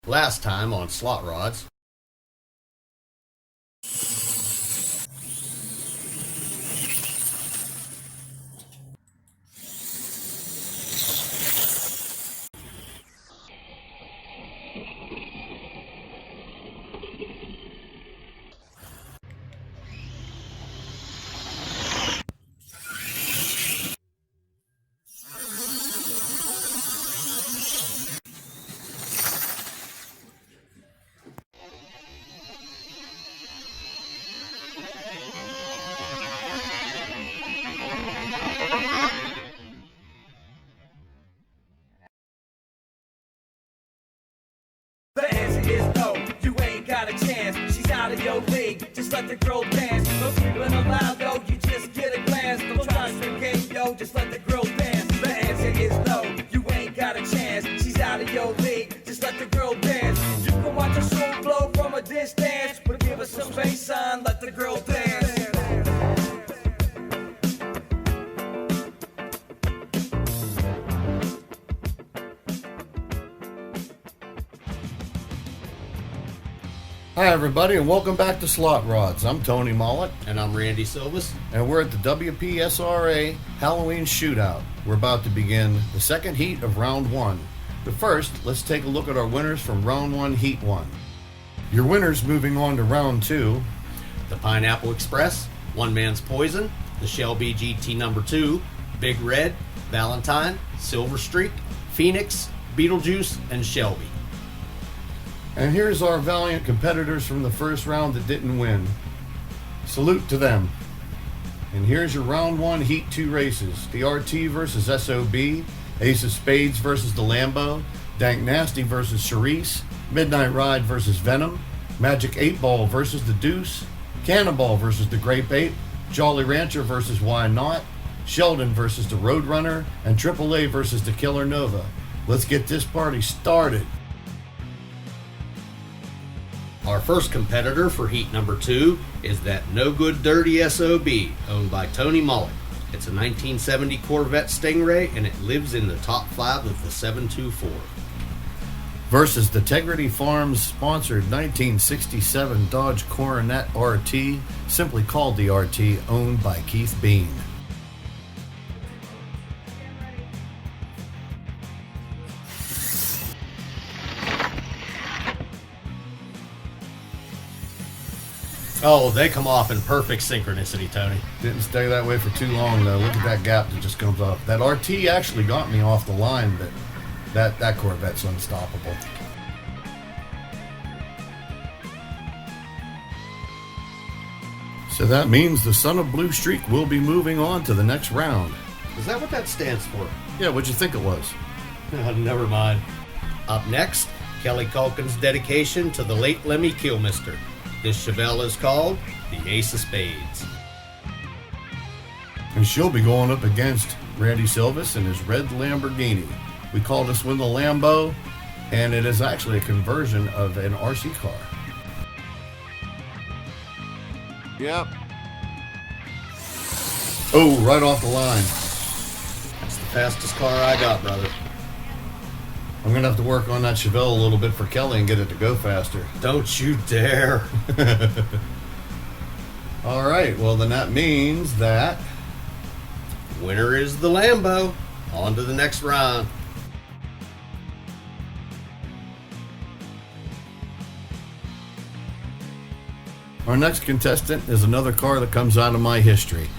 Last time on SLOTRODS. The answer is no, you ain't got a chance. She's out of your league, just let the girl dance. No sweeping allowed, though, you just get a glance. Don't try to swim game, yo, just let the girl dance. The answer is no, you ain't got a chance. She's out of your league, just let the girl dance. You can watch her soul flow from a distance, but give her some bass on, let the girl dance. Hi everybody and welcome back to SLOTRODS. I'm Tony Mollett And I'm Randy Silvas. and we're at the WPSRA Halloween Shootout. We're about to begin the second heat of round one. But first, let's take a look at our winners from round one, heat one. Your winners moving on to round two. The Pineapple Express, One Man's Poison, the Shelby GT number 2, Big Red, Valentine, Silver Streak, Phoenix, Beetlejuice, and Shelby. And here's our valiant competitors from the first round that didn't win. Salute to them. And here's your round one heat 2 races. The RT versus SOB, Ace of Spades versus the Lambo, Dank Nasty versus Charisse, Midnight Ride versus Venom, Magic 8 Ball versus the Deuce, Cannonball versus the Grape Ape, Jolly Rancher versus Why Not, Sheldon versus the Roadrunner, and AAA versus the Killer Nova. Let's get this party started. Our first competitor for heat number 2 is that No Good Dirty SOB, owned by Tony Mollett. It's a 1970 Corvette Stingray, and it lives in the top 5 of the 724. Versus the Tegrity Farms sponsored 1967 Dodge Coronet RT, simply called the RT, owned by Keith Bean. Oh, they come off in perfect synchronicity, Tony. Didn't stay that way for too long though. Look at that gap that just comes off. That RT actually got me off the line, but that Corvette's unstoppable. So that means the Son of Blue Streak will be moving on to the next round. Is that what that stands for? Yeah, what'd you think it was? Never mind. Up next, Kelly Culkin's dedication to the late Lemmy Kilmister. This Chevelle is called the Ace of Spades. And she'll be going up against Randy Silvas and his red Lamborghini. We call this one the Lambo, and it is actually a conversion of an RC car. Yep. Oh, right off the line. That's the fastest car I got, brother. I'm going to have to work on that Chevelle a little bit for Kelly and get it to go faster. Don't you dare. All right, well then that means that Winner is the Lambo. On to the next round. our next contestant is another car that comes out of my history.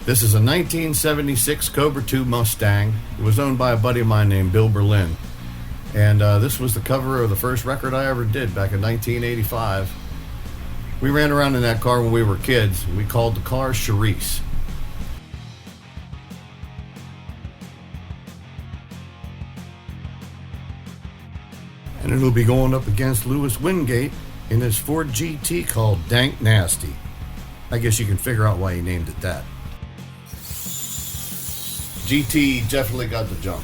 This is a 1976 Cobra II Mustang. It was owned by a buddy of mine named Bill Berlin. And this was the cover of the first record I ever did back in 1985. We ran around in that car when we were kids. We called the car Charisse. And it'll be going up against Lewis Wingate in his Ford GT called Dank Nasty. I guess you can figure out why he named it that. GT definitely got the jump.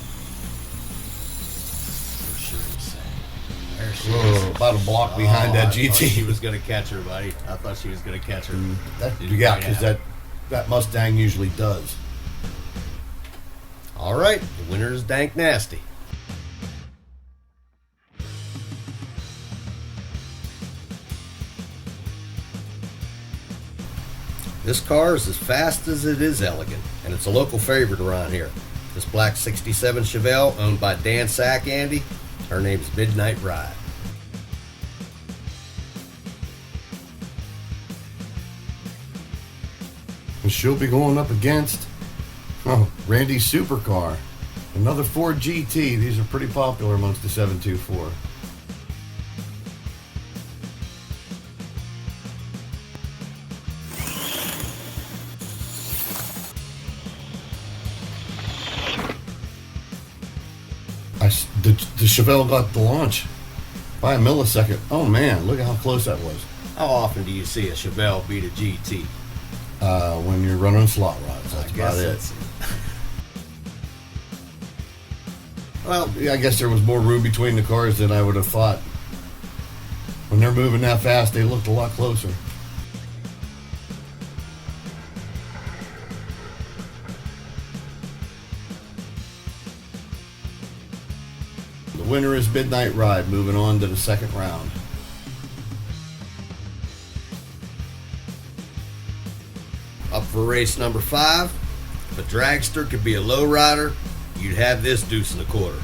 Whoa, about a block behind that GT. I thought she was going to catch her, buddy. I thought she was going to catch her. Yeah, because that Mustang usually does. All right, the winner is Dank Nasty. This car is as fast as it is elegant, and it's a local favorite around here. This black 67 Chevelle, owned by Dan Sack Andy, her name's Midnight Ride. And she'll be going up against Randy's supercar, another Ford GT. These are pretty popular amongst the 724. The Chevelle got the launch by a millisecond. Oh man, look at how close that was. How often do you see a Chevelle beat a GT? When you're running slot rods, that's about it. Well, yeah, I guess there was more room between the cars than I would have thought. When they're moving that fast, they looked a lot closer. The winner is Midnight Ride, moving on to the second round. Up for race number 5. If a dragster could be a lowrider, you'd have this deuce and a quarter.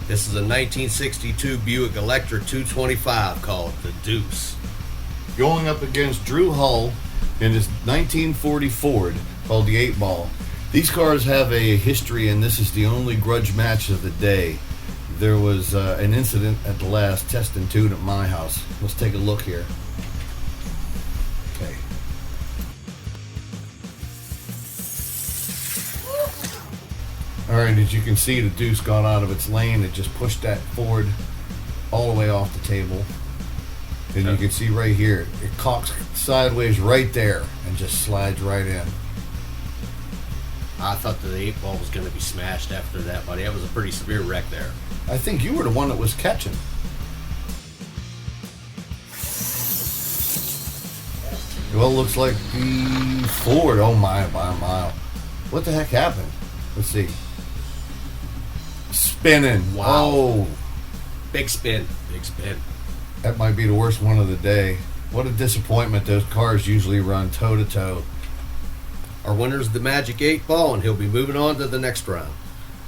This is a 1962 Buick Electra 225 called the Deuce. Going up against Drew Hull in his 1940 Ford called the 8-Ball. These cars have a history, and this is the only grudge match of the day. There was an incident at the last test and tune at my house. Let's take a look here. Okay. All right, as you can see, the Deuce got out of its lane. It just pushed that Ford all the way off the table. And you can see right here, it cocks sideways right there and just slides right in. I thought the 8-Ball was going to be smashed after that, buddy. That was a pretty severe wreck there. I think you were the one that was catching. Well, looks like the Ford, oh my, by a mile. What the heck happened? Let's see. Spinning. Wow. Oh, Big spin. Big spin. that might be the worst one of the day. What a disappointment. Those cars usually run toe to toe. Our winner's the Magic 8-Ball, and he'll be moving on to the next round.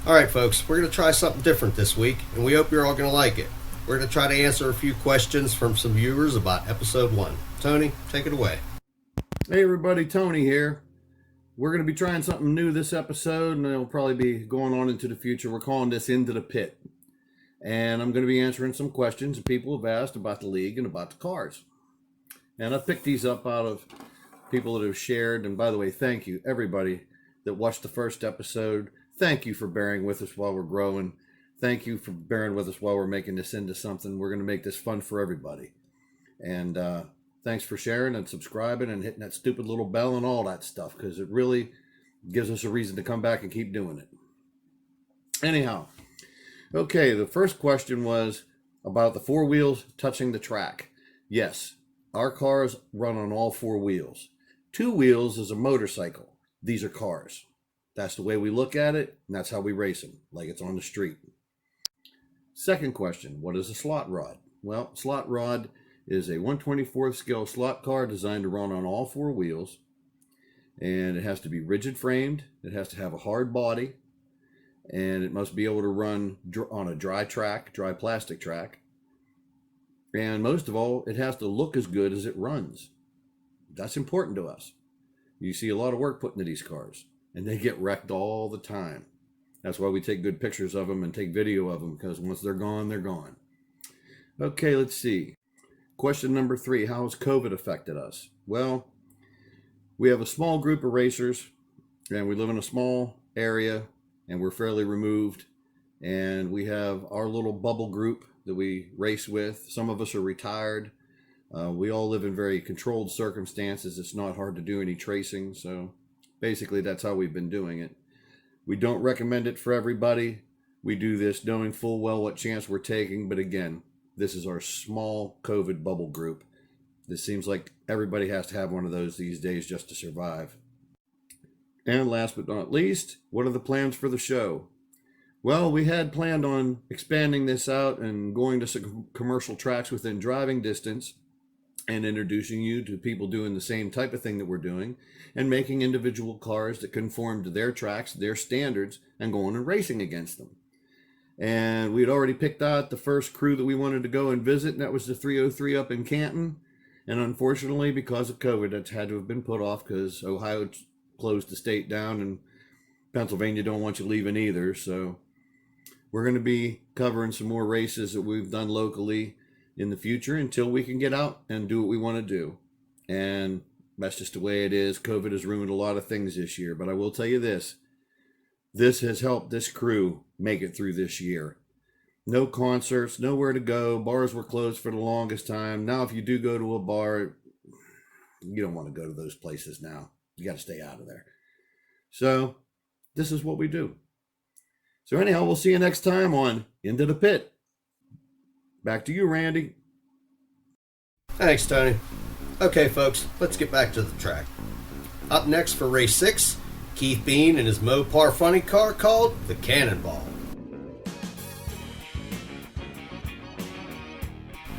All right, folks, we're going to try something different this week, and we hope you're all going to like it. We're going to try to answer a few questions from some viewers about episode 1. Tony, take it away. Hey everybody, Tony here. We're going to be trying something new this episode, and it'll probably be going on into the future. We're calling this Into the Pit. And I'm going to be answering some questions that people have asked about the league and about the cars. And I picked these up out of people that have shared. And by the way, thank you, everybody that watched the first episode. Thank you for bearing with us while we're growing. Thank you for bearing with us while we're making this into something. We're going to make this fun for everybody. And thanks for sharing and subscribing and hitting that stupid little bell and all that stuff, because it really gives us a reason to come back and keep doing it. Anyhow, okay, the first question was about the 4 wheels touching the track. Yes, our cars run on all 4 wheels. 2 wheels is a motorcycle. These are cars. That's the way we look at it, and that's how we race them, like it's on the street. Second question, what is a slot rod? Well, slot rod is a 1/24th scale slot car designed to run on all 4 wheels, and it has to be rigid framed, it has to have a hard body, and it must be able to run on a dry plastic track, and most of all, it has to look as good as it runs. That's important to us. You see a lot of work put into these cars, and they get wrecked all the time. That's why we take good pictures of them and take video of them, because once they're gone, they're gone. Okay, let's see. Question number 3, how has COVID affected us? Well, we have a small group of racers, and we live in a small area, and we're fairly removed, and we have our little bubble group that we race with. Some of us are retired. We all live in very controlled circumstances. It's not hard to do any tracing, so basically that's how we've been doing it. We don't recommend it for everybody. We do this knowing full well what chance we're taking, but again, this is our small COVID bubble group. This seems like everybody has to have one of those these days just to survive. And last but not least, what are the plans for the show? Well, we had planned on expanding this out and going to some commercial tracks within driving distance. and introducing you to people doing the same type of thing that we're doing and making individual cars that conform to their tracks, their standards, and going and racing against them. And we'd already picked out the first crew that we wanted to go and visit, and that was the 303 up in Canton. And unfortunately, because of COVID, that's had to have been put off because Ohio closed the state down and Pennsylvania don't want you leaving either. So we're going to be covering some more races that we've done locally in the future until we can get out and do what we want to do. And that's just the way it is. COVID has ruined a lot of things this year, but I will tell you this. This has helped this crew make it through this year. No concerts, nowhere to go. Bars were closed for the longest time. Now, if you do go to a bar, you don't want to go to those places now. You got to stay out of there. So this is what we do. So anyhow, we'll see you next time on Into the Pit. Back to you, Randy. Thanks, Tony. Okay, folks, let's get back to the track. Up next for race 6, Keith Bean and his Mopar funny car called the Cannonball.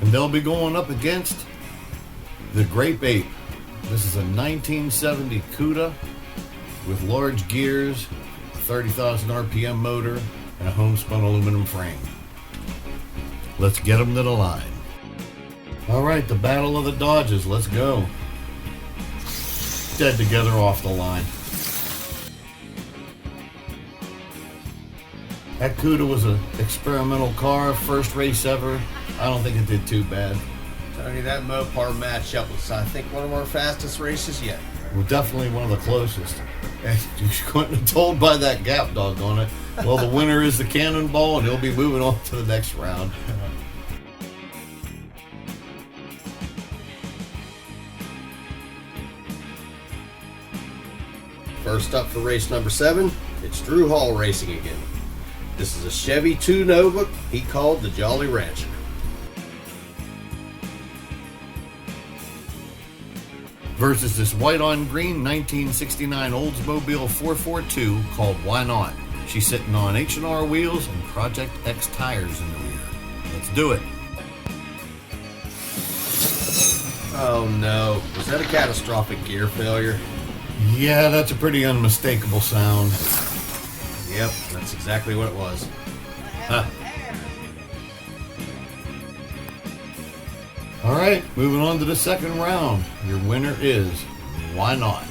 And they'll be going up against the Grape Ape. This is a 1970 CUDA with large gears, 30,000 RPM motor, and a homespun aluminum frame. Let's get them to the line. All right, the Battle of the Dodges. Let's go. Dead together off the line. That CUDA was an experimental car, first race ever. I don't think it did too bad. Tony, that Mopar matchup was, I think, one of our fastest races yet. Well, definitely one of the closest. And you couldn't have told by that gap dog on it. Well, the winner is the Cannonball, and he'll be moving on to the next round. First up for race number 7, it's Drawhall Racing again. This is a Chevy 2 Nova he called the Jolly Rancher. Versus this white on green 1969 Oldsmobile 442 called Why Not? She's sitting on H&R wheels and Project X tires in the rear. Let's do it. Oh no, was that a catastrophic gear failure? Yeah, that's a pretty unmistakable sound. Yep, that's exactly what it was. Huh. All right, moving on to the second round. Your winner is Why Not?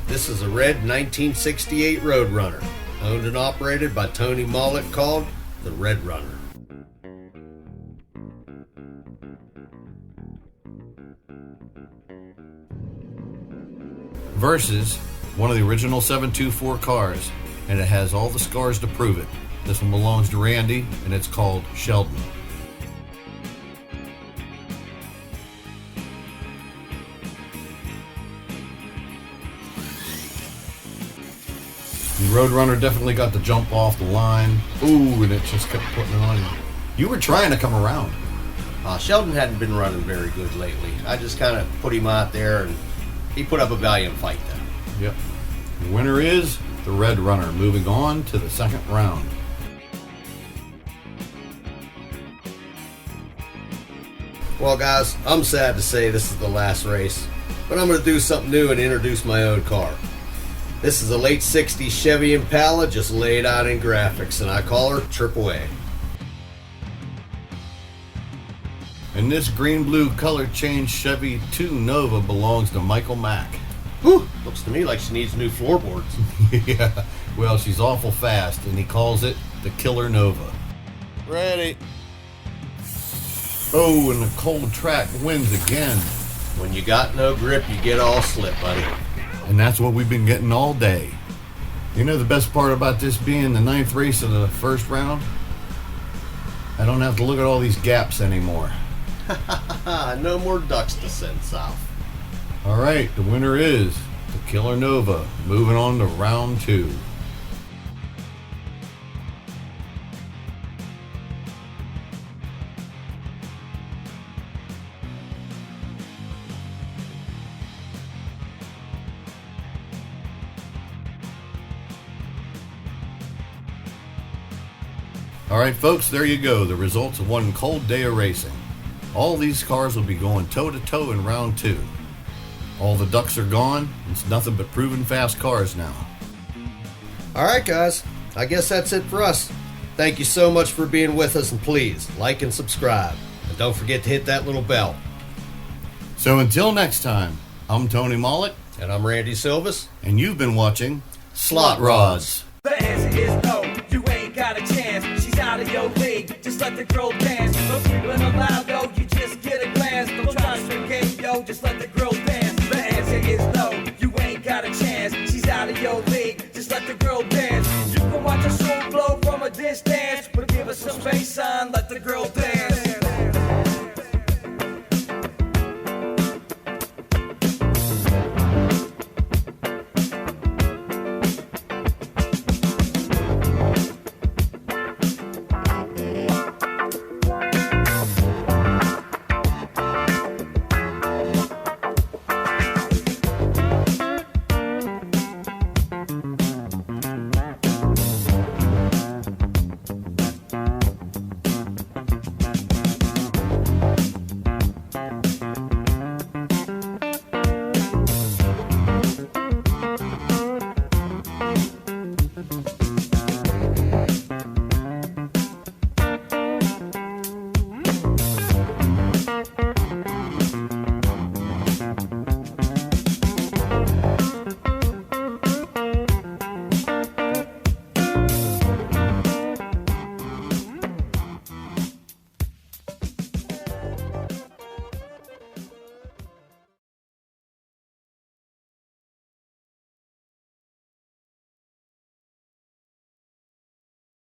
This is a red 1968 Roadrunner, owned and operated by Tony Mollett, called the Red Runner. Versus one of the original 724 cars, and it has all the scars to prove it. This one belongs to Randy, and it's called Sheldon. The Roadrunner definitely got the jump off the line. Ooh, and it just kept putting it on you. You were trying to come around. Sheldon hadn't been running very good lately. I just kind of put him out there, and he put up a valiant fight then. Yep. The winner is the Red Runner, moving on to the second round. Well, guys, I'm sad to say this is the last race, but I'm going to do something new and introduce my own car. This is a late 60s Chevy Impala, just laid out in graphics, and I call her Triple A. And this green-blue color change Chevy 2 Nova belongs to Michael Mack. Whew, looks to me like she needs new floorboards. Yeah, well, she's awful fast, and he calls it the Killer Nova. Ready. Oh, and the cold track wins again. When you got no grip, you get all slip, buddy. And that's what we've been getting all day. You know the best part about this being the 9th race of the first round? I don't have to look at all these gaps anymore. No more ducks to send south. All right, the winner is the Killer Nova, moving on to round 2. All right, folks, there you go. The results of one cold day of racing. All these cars will be going toe-to-toe in round 2. All the ducks are gone. It's nothing but proven fast cars now. All right, guys. I guess that's it for us. Thank you so much for being with us, and please like and subscribe. And don't forget to hit that little bell. So until next time, I'm Tony Mollett. And I'm Randy Silvis. And you've been watching SLOTRODS. The answer is no, you ain't got a chance. She's out of your league, just let the girl dance. No scribbling allowed, yo, you just get a glance. Don't try to swim game, yo, just let the girl dance.